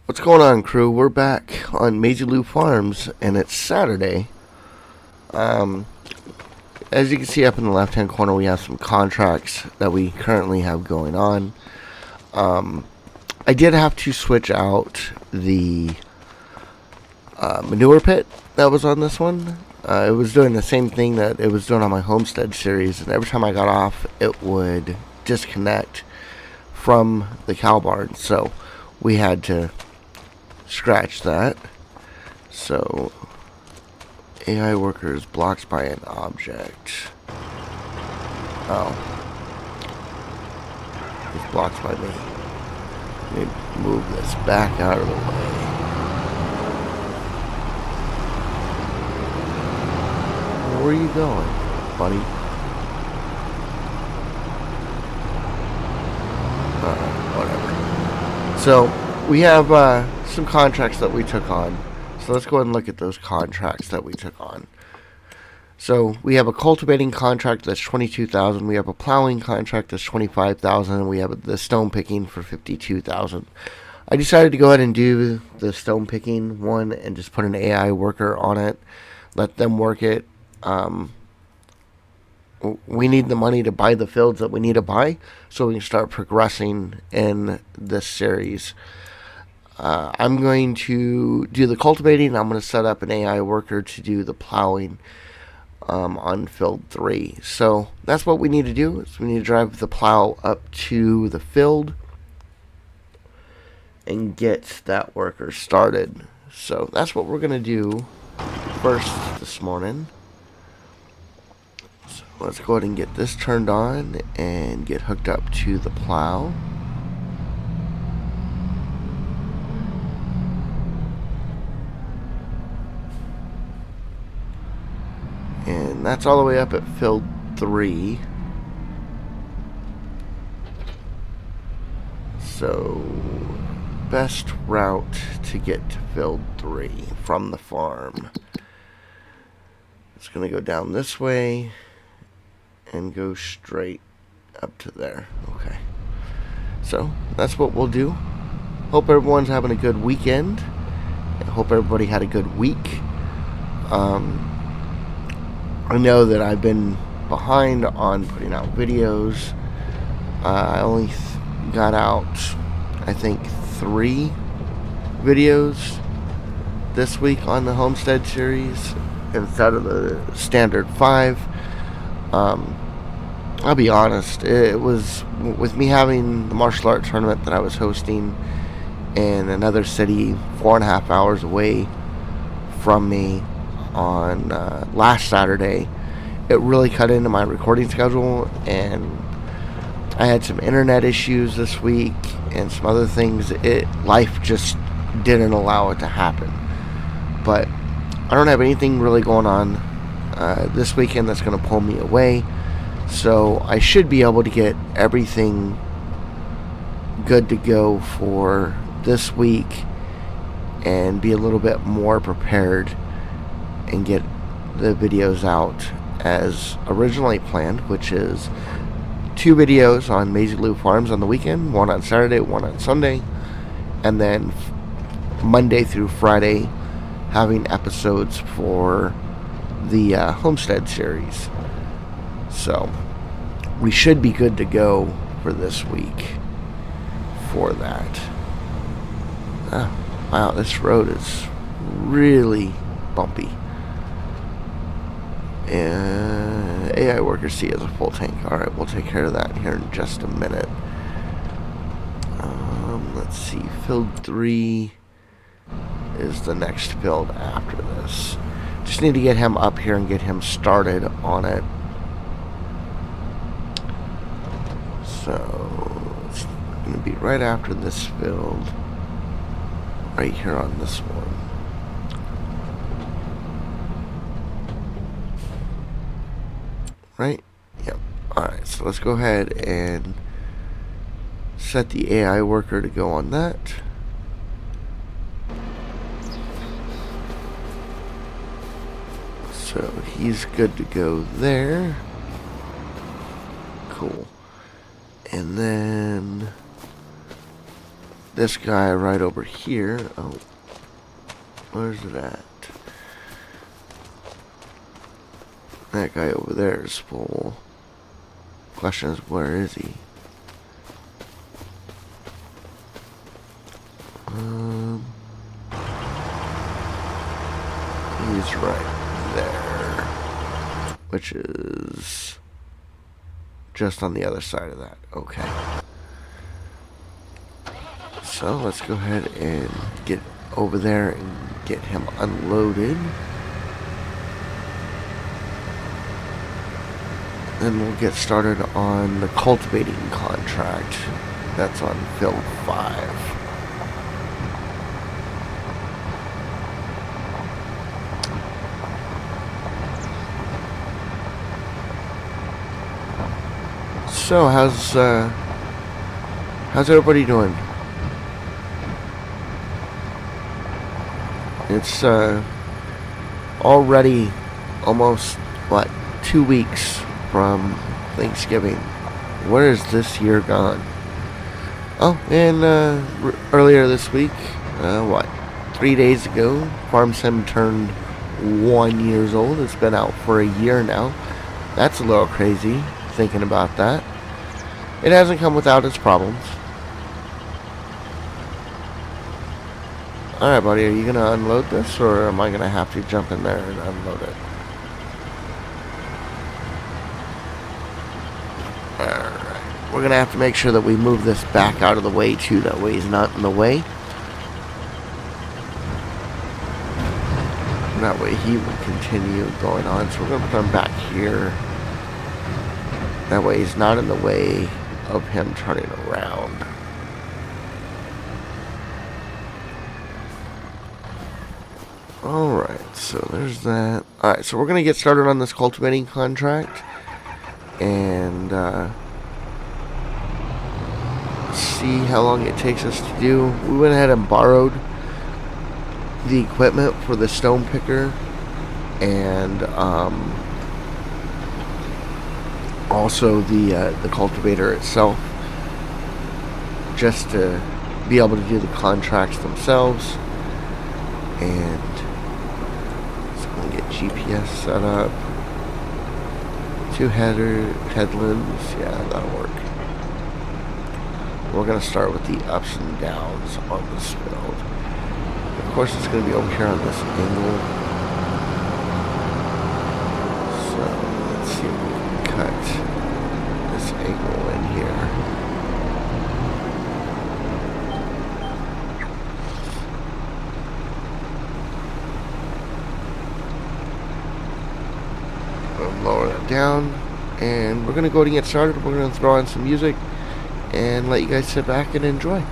What's going on, crew? We're back on Maizy Lou Farms, and it's Saturday. Um, as you can see up in the left-hand corner, we have some contracts that we currently have going on. I did have to switch out the manure pit that was on this one. It was doing the same thing that it was doing on my Homestead series, and every time I got off, it would disconnect from the cow barn. So we had to scratch that. So AI worker is blocked by an object. Oh, it's blocked by me. Let me move this back out of the way. Where are you going, buddy? Whatever. So we have some contracts that we took on. So let's go ahead and look at those contracts that we took on. So we have a cultivating contract that's $22,000. We have a plowing contract that's $25,000, and we have the stone picking for $52,000. I decided to go ahead and do the stone picking one and just put an AI worker on it, let them work it. We need the money to buy the fields that we need to buy, so we can start progressing in this series. I'm going to do the cultivating. I'm going to set up an AI worker to do the plowing on field 3. So that's what we need to do. Is we need to drive the plow up to the field and get that worker started. So that's what we're going to do first this morning. So let's go ahead and get this turned on and get hooked up to the plow. And that's all the way up at field 3. So, best route to get to field 3 from the farm. It's going to go down this way and go straight up to there. Okay. So, that's what we'll do. Hope everyone's having a good weekend. I hope everybody had a good week. I know that I've been behind on putting out videos. I only got out, I think, 3 videos this week on the Homestead series instead of the standard 5. I'll be honest, it was with me having the martial art tournament that I was hosting in another city 4.5 hours away from me on last Saturday. It really cut into my recording schedule, and I had some internet issues this week and some other things. Life just didn't allow it to happen. But I don't have anything really going on this weekend that's going to pull me away, so I should be able to get everything good to go for this week and be a little bit more prepared and get the videos out as originally planned, which is 2 videos on Maizy Lou Farms on the weekend, one on Saturday, one on Sunday, and then Monday through Friday having episodes for the Homestead series. So we should be good to go for this week for that. Wow, this road is really bumpy. And AI worker C has a full tank. Alright, we'll take care of that here in just a minute. Let's see. Field 3 is the next field after this. Just need to get him up here and get him started on it. So it's going to be right after this field. Right here on this one. Right? Yep. Alright, so let's go ahead and set the AI worker to go on that. So he's good to go there. Cool. And then this guy right over here. Oh, where's it at? That guy over there is full. Question is, where is he? He's right there, which is just on the other side of that. Okay. So let's go ahead and get over there and get him unloaded. Then we'll get started on the cultivating contract. That's on field 5. So how's everybody doing? It's already almost 2 weeks from Thanksgiving. Where is this year gone? Oh, and earlier this week, 3 days ago, Farm Sim turned 1 years old. It's been out for a year now. That's a little crazy thinking about that. It hasn't come without its problems. Alright, buddy, are you going to unload this, or am I going to have to jump in there and unload it? Alright, we're going to have to make sure that we move this back out of the way, too. That way he's not in the way. That way he will continue going on. So we're going to put him back here. That way he's not in the way of him turning around. Alright, so there's that. Alright, so we're going to get started on this cultivating contract. And see how long it takes us to do. We went ahead and borrowed the equipment for the stone picker. And also the cultivator itself, just to be able to do the contracts themselves. And so I'm gonna get GPS set up. 2 headlands, yeah, that'll work. We're gonna start with the ups and downs on this field. Of course, it's gonna be over here on this angle. So let's see if we can cut this angle in here. We'll lower that down, and we're gonna go ahead and get started. We're gonna throw on some music and let you guys sit back and enjoy.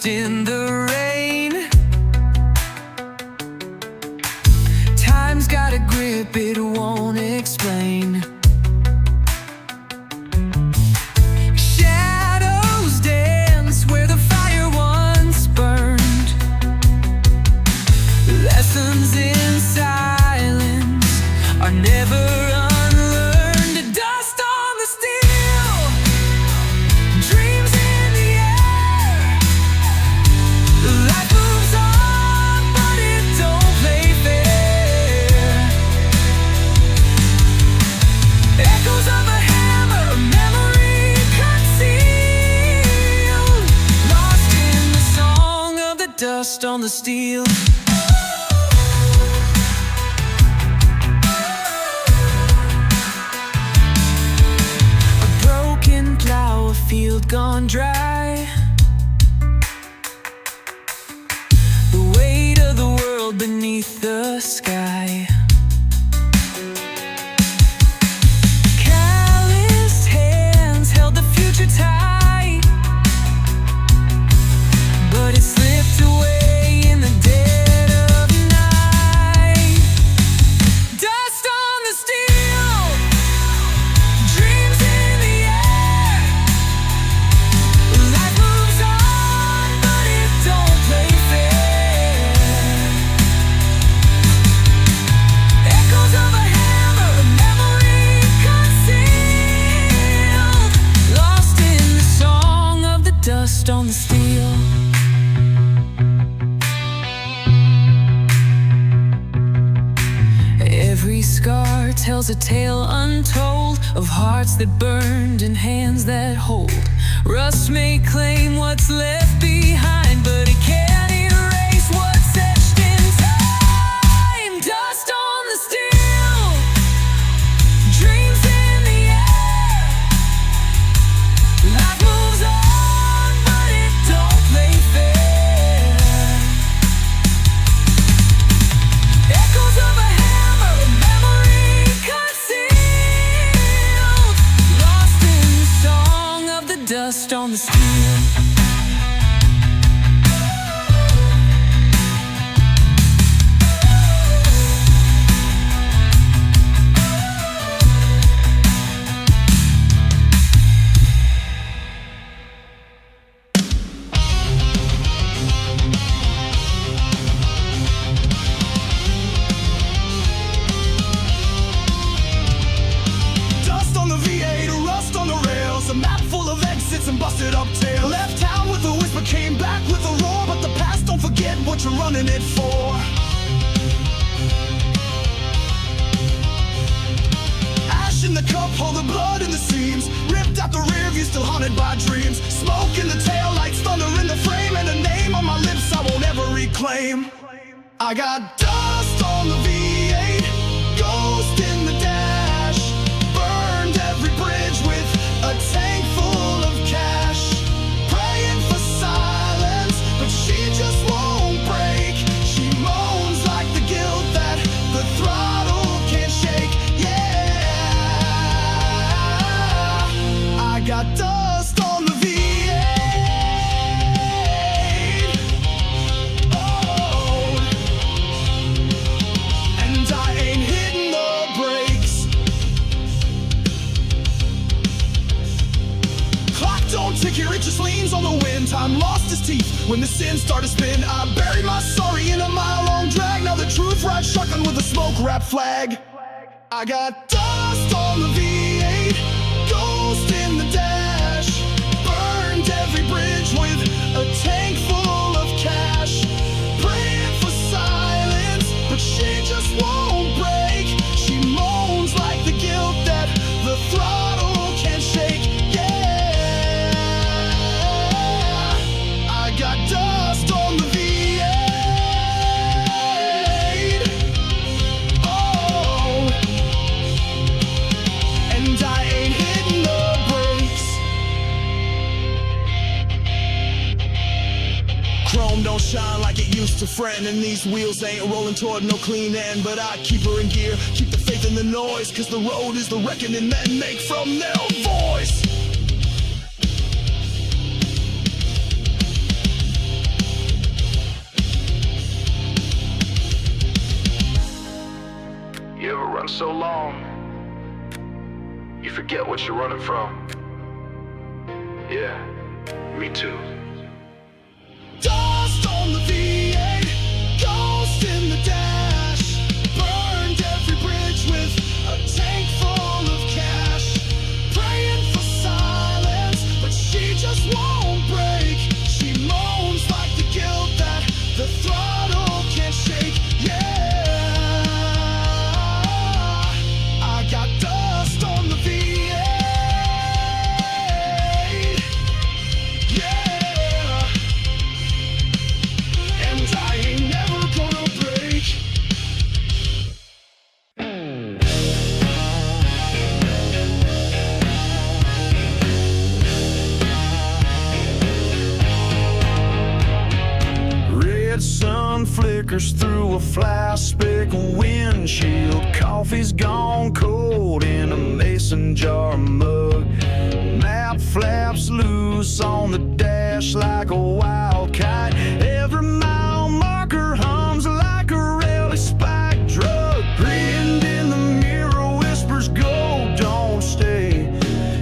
In the rain, time's got a grip it won't explain. Shadows dance where the fire once burned. Lessons in silence are never unlearned. Dust on the steel, dreams in the air. Life moves on, but it don't play fair. Echoes of a hammer, a memory concealed, lost in the song of the dust on the steel. A broken plow, a field gone dry. The weight of the world beneath the sky. Calloused hands held the future tight, but it slipped away in the dead of night. Dust on the steel, dreams in the air. Life moves on, but dust on the steel. Every scar tells a tale untold of hearts that burned and hands that hold. Rust may claim what's left behind, but it can't erase what's etched in time. Dust on the steel, dreams in the air. Life moves on, but it don't play fair. Echoes of a hammer, a memory concealed, lost in the song of the dust on the steel. Dust on the V8, rust on the rails, a map full of exits and busted up tail. Left town with a whisper, came back with a roar, but the past, don't forget what you're running it for. Ash in the cup, all the blood in the seams, ripped out the rear view, still haunted by dreams. Smoke in the tail lights, thunder in the frame, and a name on my lips I won't ever reclaim. I got dust on the V8, ghost in the dash, burned every bridge with a tank full of cash. Praying for silence, but she just won't break. She moans like the guilt that the throttle can't shake. Yeah, I got dust on the V8. Oh, and I ain't hitting the brakes. Clock don't tick here, it just leans on the wind. Time lost its teeth when the sins start to spin. I buried my sorry in a mile-long drag. Now the truth rides shotgun with a smoke-wrapped flag. I got dust on the V8, ghost in the dash, burned every bridge with a tank full of cash. Praying for silence, but she just won't break. She moans like the guilt that the throttle can't shake. Yeah, I got dust on the V8. Oh, and I ain't hitting the brakes. Chrome don't shine like it used to, friend, and these wheels ain't rolling toward no clean end. But I keep her in gear, keep the faith in the noise, cause the road is the reckoning men make from their voice. You ever run so long, you forget what you're running from? Yeah, me too. Dust on the V8, ghost in the dash, burned every bridge with a tank full of cash. Praying for silence, but she just won't break. She moans like the guilt that the throttle can't shake. Yeah, I got dust on the V8. Yeah, and I ain't never gonna break. Red sun flickers through a fly speck windshield. Coffee's gone cold in a mason jar mug. Map flaps loose on the dash like a wild kite. Every mile marker hums like a rally spike drug. Grinned in the mirror whispers, go, don't stay.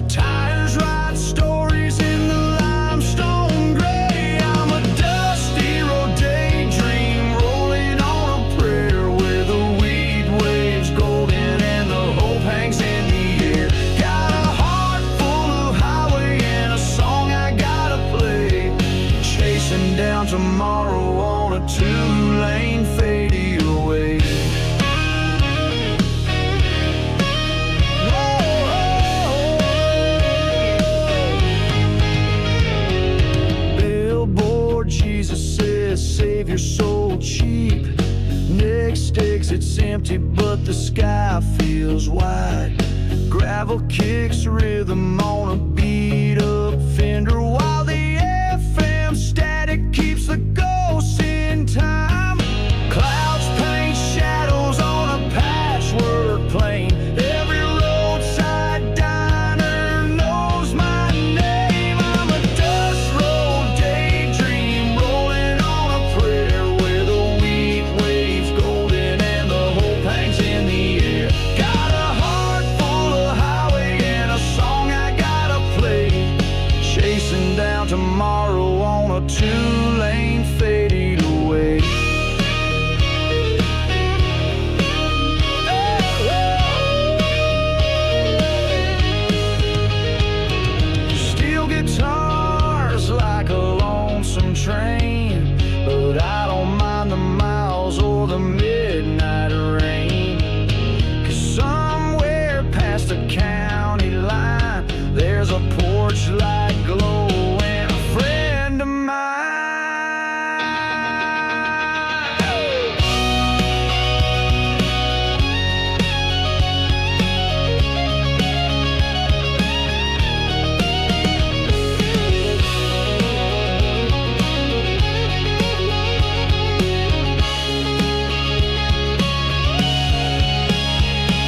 Tires write stories in the limestone gray. I'm a dusty road daydream rolling on a prayer where the weed waves golden and the hope hangs in the air. Got a heart full of highway and a song I gotta play. it's empty, but the sky feels wide. Gravel kicks rhythm on a beat up fender, while the FM static keeps the ghosts in time. Clouds paint shadows on a patchwork plane. Every roadside diner knows my name. I'm a dust road daydream, rolling on a prayer, where the wheat waves golden and the hope hangs in the air. Got a heart full of highway and a song I gotta play, chasing down tomorrow on a two-lane faded away. Steel guitars like a lonesome train, but I don't mind the miles or the midnight rain. 'Cause somewhere past the county line, there's a porch light glow and a friend of mine.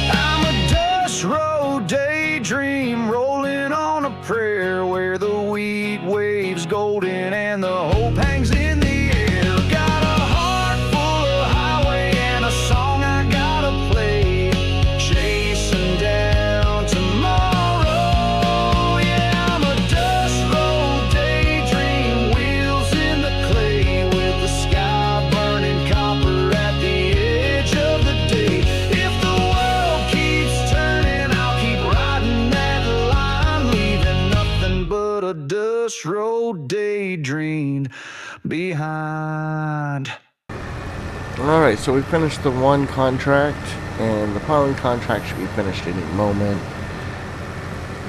I'm a dust road daydream, rolling on a prayer, where the wheat waves golden and the hope hangs in the air. Got a heart full of highway and a song I gotta play, chasing down tomorrow. Yeah, I'm a dust road daydream, wheels in the clay, with the sky burning copper at the edge of the day. If the world keeps turning, I'll keep riding that line, leaving nothing but a dust road daydream behind. Alright, so we finished the one contract, and the plowing contract should be finished any moment.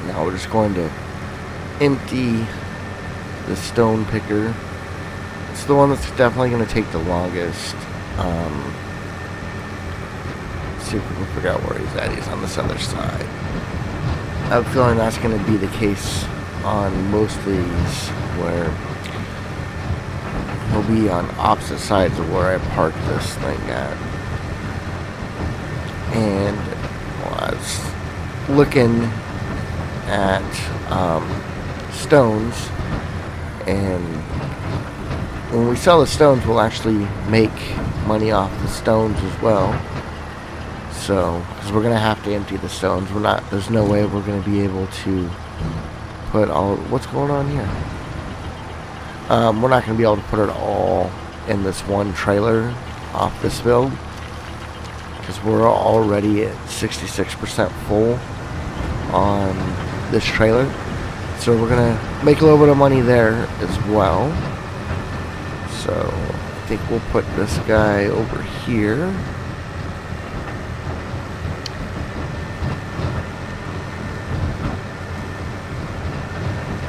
Now we're just going to empty the stone picker. It's the one that's definitely going to take the longest. Let's see if we can figure out where he's at. He's on this other side. I have a feeling that's going to be the case on most of these, where he'll be on opposite sides of where I parked this thing at. And I was looking at stones, and when we sell the stones, we'll actually make money off the stones as well. So, because we're gonna have to empty the stones, there's no way we're gonna be able to put all. What's going on here? We're not gonna be able to put it all in this one trailer off this build, because we're already at 66% full on this trailer. So we're gonna make a little bit of money there as well. So I think we'll put this guy over here.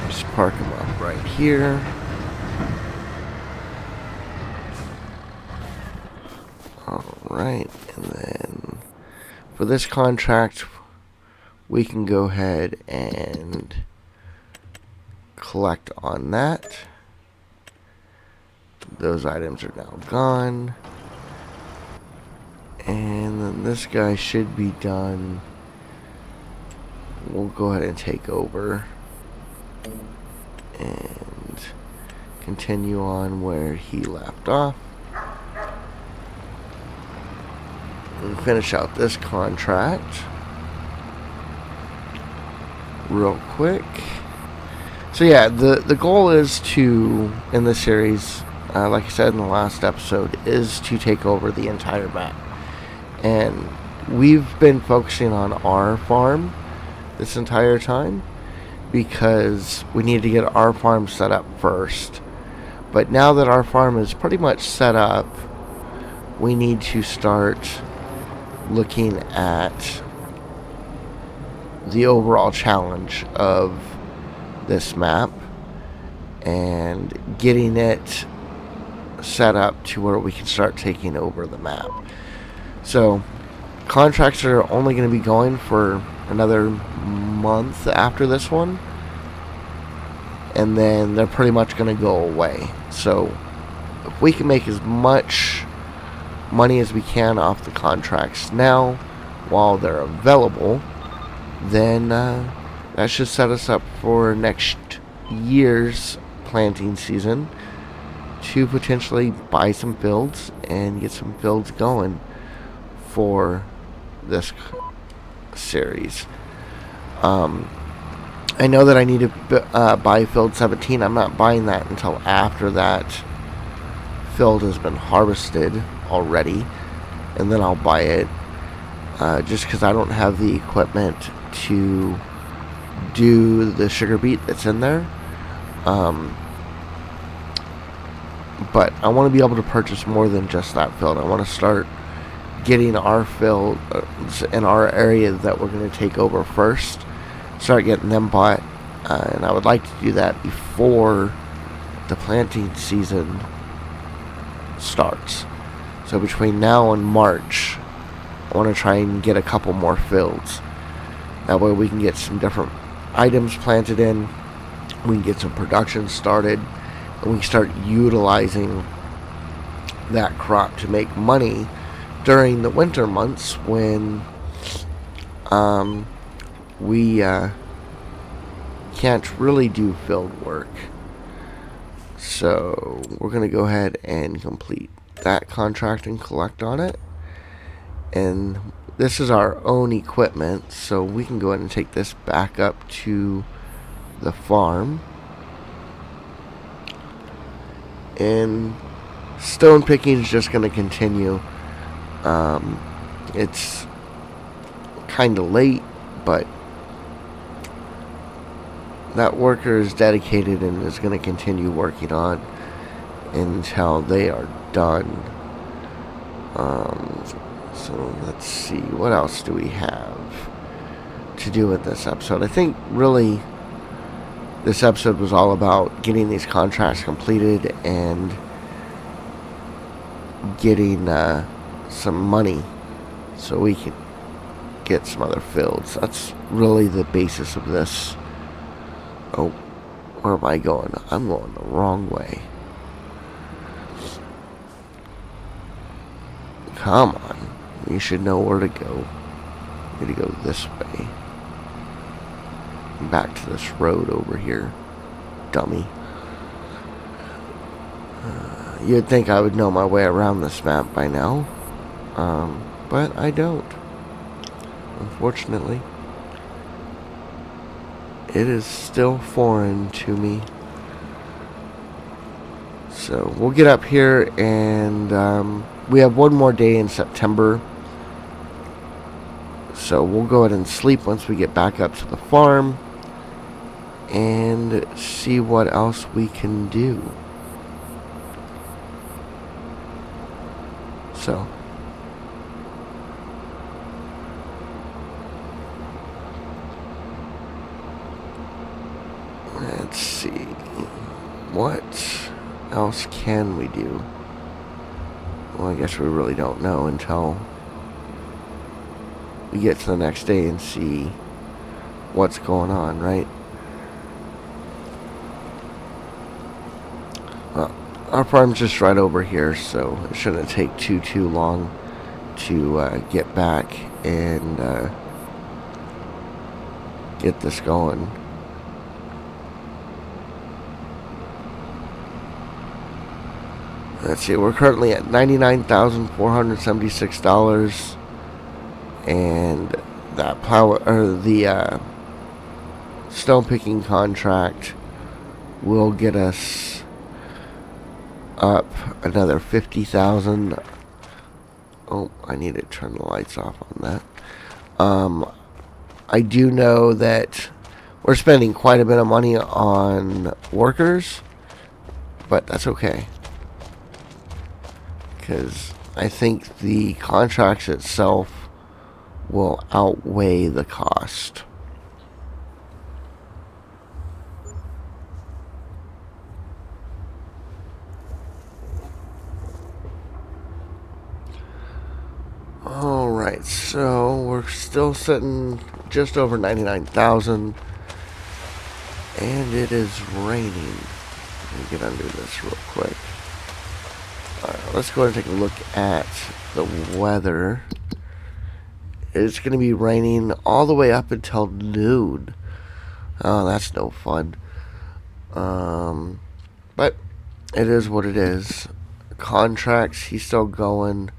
Just park him up right here. Alright, and then for this contract, we can go ahead and collect on that. Those items are now gone. And then this guy should be done. We'll go ahead and take over and continue on where he left off. And finish out this contract real quick. So yeah, the goal is to, in this series, like I said in the last episode, is to take over the entire map. And we've been focusing on our farm this entire time, because we need to get our farm set up first. But now that our farm is pretty much set up, we need to start looking at the overall challenge of this map and getting it set up to where we can start taking over the map. So contracts are only going to be going for another month after this one, and then they're pretty much going to go away. So if we can make as much money as we can off the contracts now while they're available, then that should set us up for next year's planting season to potentially buy some fields and get some fields going for this series. I know that I need to buy field 17. I'm not buying that until after that field has been harvested already, and then I'll buy it, just because I don't have the equipment to do the sugar beet that's in there. But I want to be able to purchase more than just that field. I want to start getting our field in our area that we're going to take over first, start getting them bought, and I would like to do that before the planting season starts. So between now and March, I want to try and get a couple more fields. That way we can get some different items planted in, we can get some production started, and we can start utilizing that crop to make money during the winter months when we can't really do field work. So we're going to go ahead and complete that contract and collect on it. And this is our own equipment, so we can go ahead and take this back up to the farm. And stone picking is just going to continue. It's kind of late, but that worker is dedicated and is going to continue working on until they are done. So let's see, what else do we have to do with this episode? I think really this episode was all about getting these contracts completed and getting some money so we can get some other fields. That's really the basis of this. Oh, where am I going? I'm going the wrong way. Come on. You should know where to go. I'm going to go this way. Back to this road over here. Dummy. You'd think I would know my way around this map by now. But I don't. Unfortunately. It is still foreign to me. So we'll get up here, and we have one more day in September. So we'll go ahead and sleep once we get back up to the farm and see what else we can do. So let's see, what else can we do? Well, I guess we really don't know until we get to the next day and see what's going on, right? Well, our farm's just right over here, so it shouldn't take too long to get back and get this going. Let's see, we're currently at $99,476, and that the stone picking contract will get us up another 50,000. Oh, I need to turn the lights off on that. I do know that we're spending quite a bit of money on workers, but that's okay, because I think the contracts itself will outweigh the cost. Alright, so we're still sitting just over 99,000. And it is raining. Let me get under this real quick. Alright, let's go ahead and take a look at the weather. It's going to be raining all the way up until noon. Oh, that's no fun. But it is what it is. Contracts, he's still going.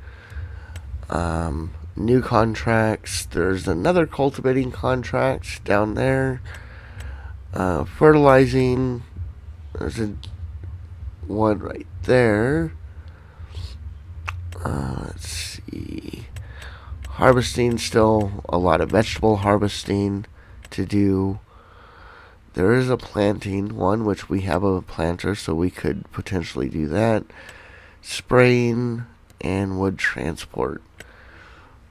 New contracts. There's another cultivating contract down there. Fertilizing. There's one right there. Let's see. Harvesting, still a lot of vegetable harvesting to do. There is a planting one, which we have a planter, so we could potentially do that. Spraying and wood transport.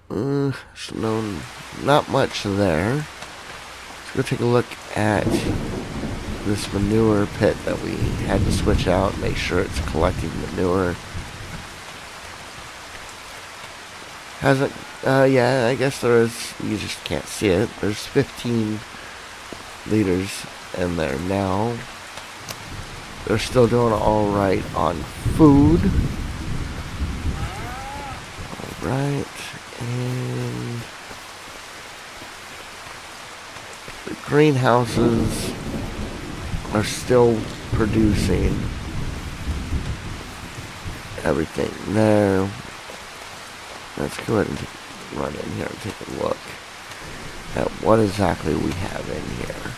So not much there. Let's go take a look at this manure pit that we had to switch out, make sure it's collecting manure. Hasn't, yeah, I guess there is, you just can't see it. There's 15 liters in there now. They're still doing alright on food. Alright, and the greenhouses are still producing everything there. Let's go ahead and run in here and take a look at what exactly we have in here.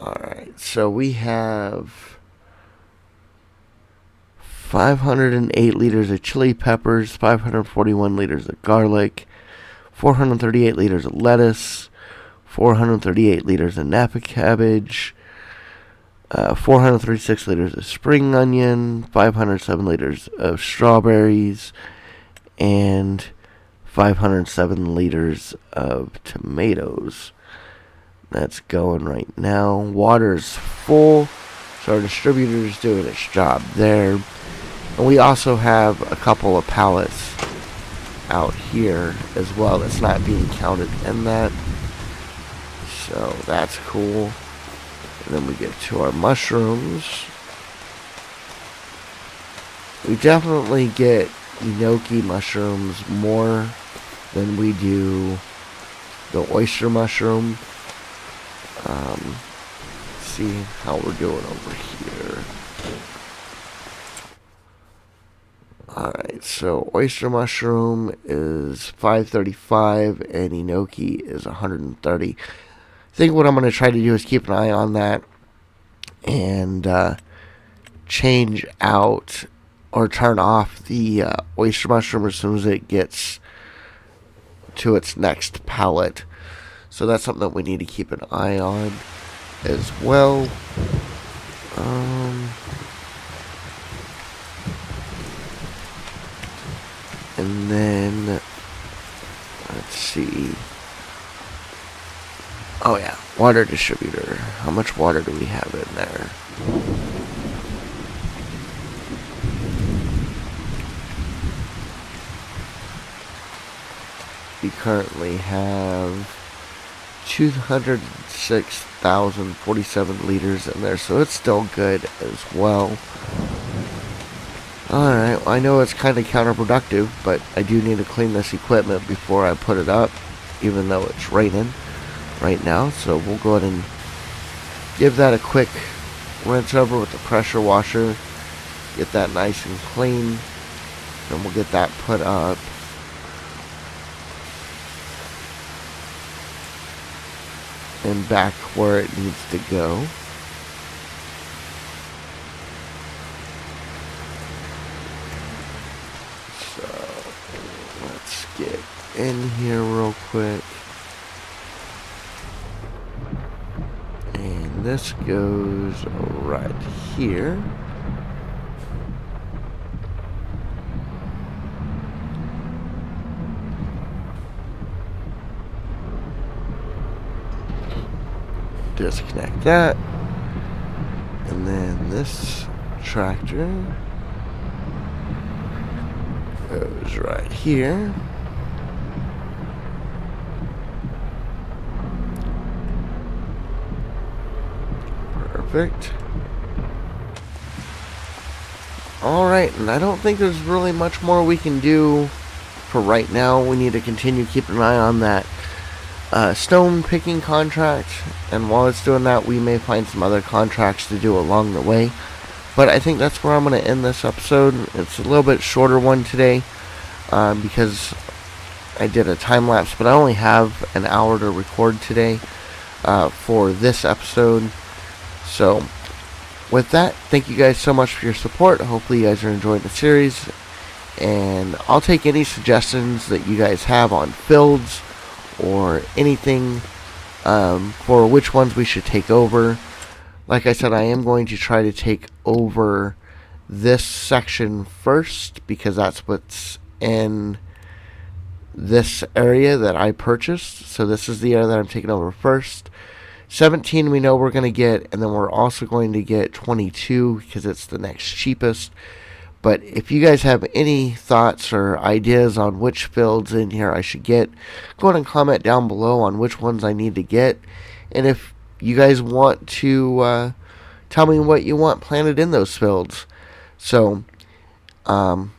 Alright, so we have 508 liters of chili peppers, 541 liters of garlic, 438 liters of lettuce, 438 liters of Napa cabbage, 436 liters of spring onion, 507 liters of strawberries, and 507 liters of tomatoes. That's going right now. Water's full, so our distributor's doing its job there. And we also have a couple of pallets out here as well that's not being counted in that. So that's cool. And then we get to our mushrooms. We definitely get enoki mushrooms more than we do the oyster mushroom. See how we're doing over here. Alright, so oyster mushroom is 535 and enoki is 130. I think what I'm going to try to do is keep an eye on that and change out or turn off the oyster mushroom as soon as it gets to its next pallet. So that's something that we need to keep an eye on as well. And then, let's see. Oh yeah, water distributor. How much water do we have in there? We currently have 206,047 liters in there, so it's still good as well. Alright, well, I know it's kind of counterproductive, but I do need to clean this equipment before I put it up, even though it's raining right now. So we'll go ahead and give that a quick rinse over with the pressure washer, get that nice and clean, then we'll get that put up. And back where it needs to go. So let's get in here real quick. And this goes right here. Disconnect that, and then this tractor Goes right here. Perfect. Alright, and I don't think there's really much more we can do for right now. We need to continue keeping an eye on that stone picking contract, and while it's doing that, we may find some other contracts to do along the way. But I think that's where I'm going to end this episode. It's a little bit shorter one today because I did a time lapse, but I only have an hour to record today for this episode. So with that, thank you guys so much for your support. Hopefully you guys are enjoying the series, and I'll take any suggestions that you guys have on fields or anything for which ones we should take over. Like I said, I am going to try to take over this section first because that's what's in this area that I purchased. So this is the area that I'm taking over first. 17 we know we're going to get, and then we're also going to get 22 because it's the next cheapest. But if you guys have any thoughts or ideas on which fields in here I should get, go ahead and comment down below on which ones I need to get. And if you guys want to tell me what you want planted in those fields. So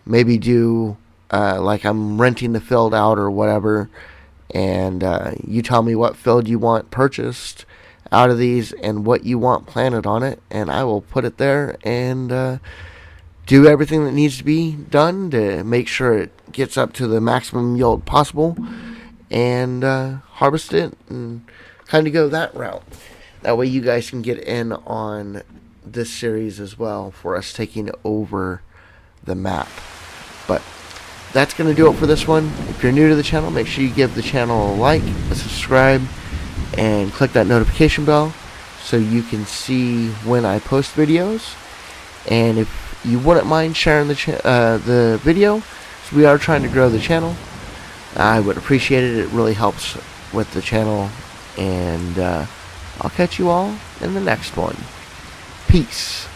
maybe do like I'm renting the field out or whatever, and you tell me what field you want purchased out of these and what you want planted on it, and I will put it there and do everything that needs to be done to make sure it gets up to the maximum yield possible, and harvest it and kind of go that route. That way you guys can get in on this series as well for us taking over the map. But that's going to do it for this one. If you're new to the channel, make sure you give the channel a like, a subscribe, and click that notification bell so you can see when I post videos. And if you wouldn't mind sharing the video, so we are trying to grow the channel, I would appreciate it. It really helps with the channel. And I'll catch you all in the next one. Peace.